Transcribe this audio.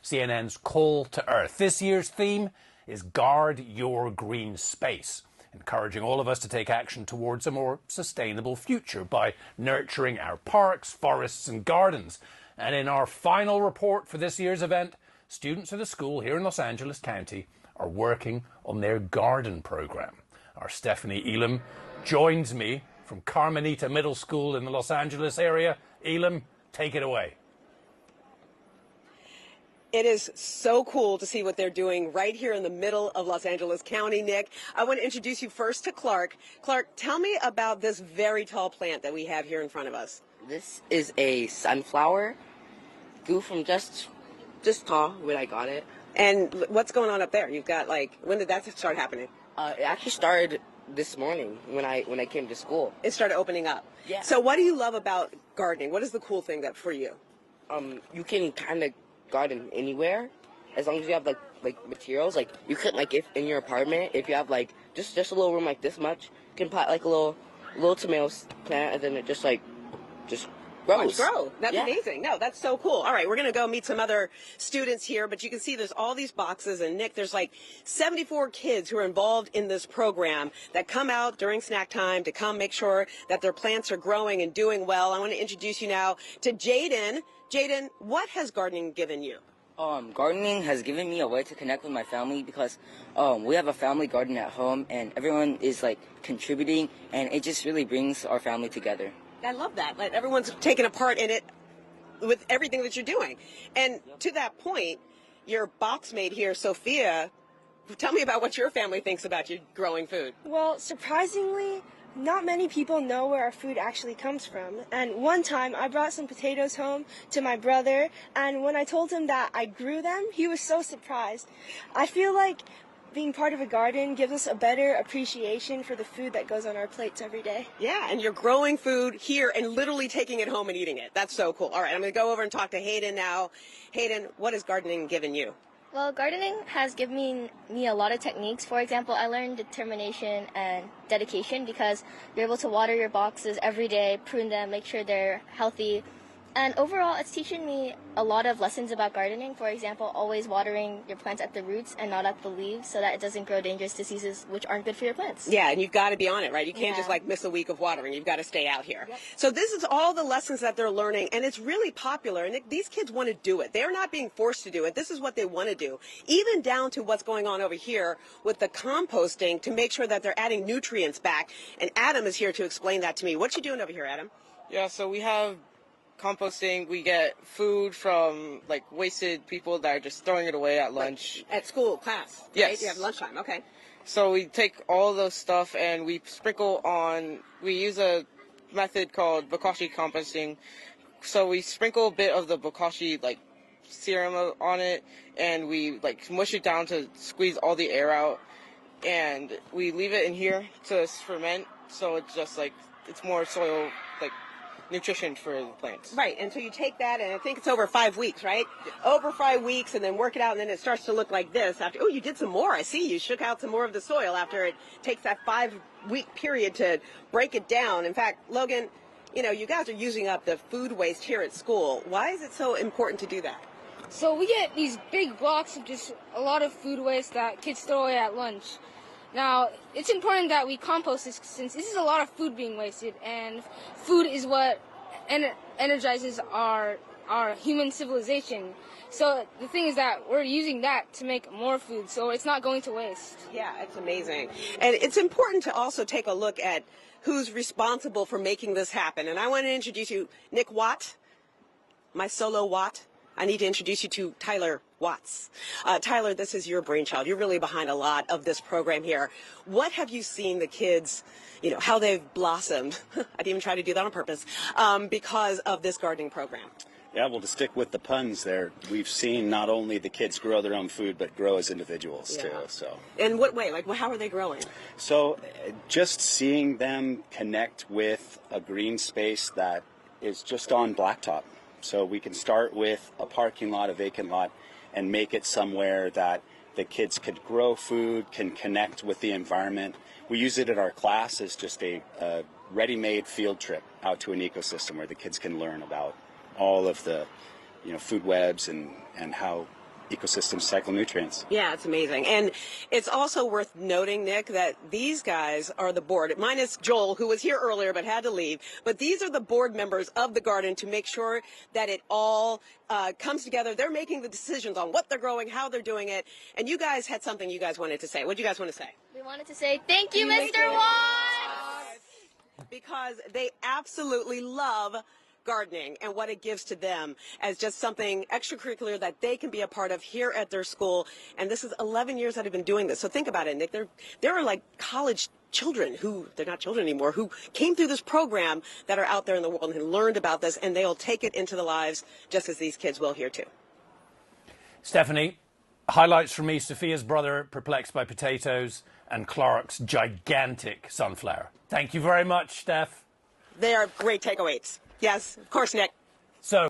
CNN's Call to Earth. This year's theme is Guard Your Green Space, encouraging all of us to take action towards a more sustainable future by nurturing our parks, forests and gardens. And in our final report for this year's event, students at a school here in Los Angeles County are working on their garden program. Our Stephanie Elam joins me from Carmenita Middle School in the Los Angeles area. Elam, take it away. It is so cool to see what they're doing right here in the middle of Los Angeles County, Nick. I want to introduce you first to Clark. Clark, tell me about this very tall plant that we have here in front of us. This is a sunflower. Grew from just tall when I got it. And what's going on up there? You've got when did that start happening? It actually started this morning when I came to school. It started opening up. Yeah. So what do you love about gardening? What is the cool thing that for you? You can kind of garden anywhere as long as you have like materials. Like you could if in your apartment, if you have just a little room like this much, you can plant a little tomato plant and then it just grows. Grow. That's amazing. No, that's so cool. All right, we're going to go meet some other students here, but you can see there's all these boxes, and Nick, there's 74 kids who are involved in this program that come out during snack time to come make sure that their plants are growing and doing well. I want to introduce you now to Jaden. Jaden, what has gardening given you? Gardening has given me a way to connect with my family because we have a family garden at home, and everyone is contributing, and it just really brings our family together. I love that. Everyone's taking a part in it with everything that you're doing. And to that point, your box mate here, Sophia, tell me about what your family thinks about you growing food. Well, surprisingly, not many people know where our food actually comes from. And one time I brought some potatoes home to my brother, and when I told him that I grew them, he was so surprised. I feel like being part of a garden gives us a better appreciation for the food that goes on our plates every day. Yeah, and you're growing food here and literally taking it home and eating it. That's so cool. All right, I'm going to go over and talk to Hayden now. Hayden, what has gardening given you? Well, gardening has given me a lot of techniques. For example, I learned determination and dedication because you're able to water your boxes every day, prune them, make sure they're healthy. And overall, it's teaching me a lot of lessons about gardening. For example, always watering your plants at the roots and not at the leaves so that it doesn't grow dangerous diseases which aren't good for your plants. Yeah, and you've got to be on it, right? You can't just miss a week of watering. You've got to stay out here. Yep. So this is all the lessons that they're learning, and it's really popular. And these kids want to do it. They're not being forced to do it. This is what they want to do, even down to what's going on over here with the composting to make sure that they're adding nutrients back. And Adam is here to explain that to me. What you doing over here, Adam? Yeah, so we have composting. We get food from wasted people that are just throwing it away at lunch. At school, class. Yes. Right? You have lunchtime, okay. So we take all those stuff and we sprinkle on, we use a method called bokashi composting. So we sprinkle a bit of the bokashi serum on it and we mush it down to squeeze all the air out. And we leave it in here to ferment. So it's just it's more soil nutrition for the plants. Right, and so you take that, and I think it's over 5 weeks, right? Yeah. Over 5 weeks, and then work it out, and then it starts to look like this. After, oh, you did some more. I see you shook out some more of the soil after it takes that 5-week period to break it down. In fact, Logan, you guys are using up the food waste here at school. Why is it so important to do that? So we get these big blocks of just a lot of food waste that kids throw away at lunch. Now, it's important that we compost this since this is a lot of food being wasted, and food is what energizes our human civilization. So the thing is that we're using that to make more food, so it's not going to waste. Yeah, it's amazing. And it's important to also take a look at who's responsible for making this happen. And I want to introduce you, Nick Watt, my solo Watt. I need to introduce you to Tyler Watts. Tyler, this is your brainchild. You're really behind a lot of this program here. What have you seen the kids, how they've blossomed? I didn't even try to do that on purpose, because of this gardening program. Yeah, well, to stick with the puns there, we've seen not only the kids grow their own food, but grow as individuals too. So. In what way? How are they growing? So just seeing them connect with a green space that is just on blacktop. So we can start with a parking lot, a vacant lot, and make it somewhere that the kids could grow food, can connect with the environment. We use it in our class as just a ready-made field trip out to an ecosystem where the kids can learn about all of the food webs and how ecosystem cycle nutrients. Yeah, it's amazing. And it's also worth noting, Nick, that these guys are the board. Minus Joel, who was here earlier but had to leave. But these are the board members of the garden to make sure that it all comes together. They're making the decisions on what they're growing, how they're doing it. And you guys had something you guys wanted to say. What do you guys want to say? We wanted to say thank you, Mr. Watts! Because they absolutely love gardening and what it gives to them as just something extracurricular that they can be a part of here at their school. And this is 11 years that I've been doing this. So think about it, Nick. There are like college children who, they're not children anymore, who came through this program that are out there in the world and learned about this, and they'll take it into the lives just as these kids will here too. Stephanie, highlights for me: Sophia's brother perplexed by potatoes and Clark's gigantic sunflower. Thank you very much, Steph. They are great takeaways. Yes, of course, Nick. So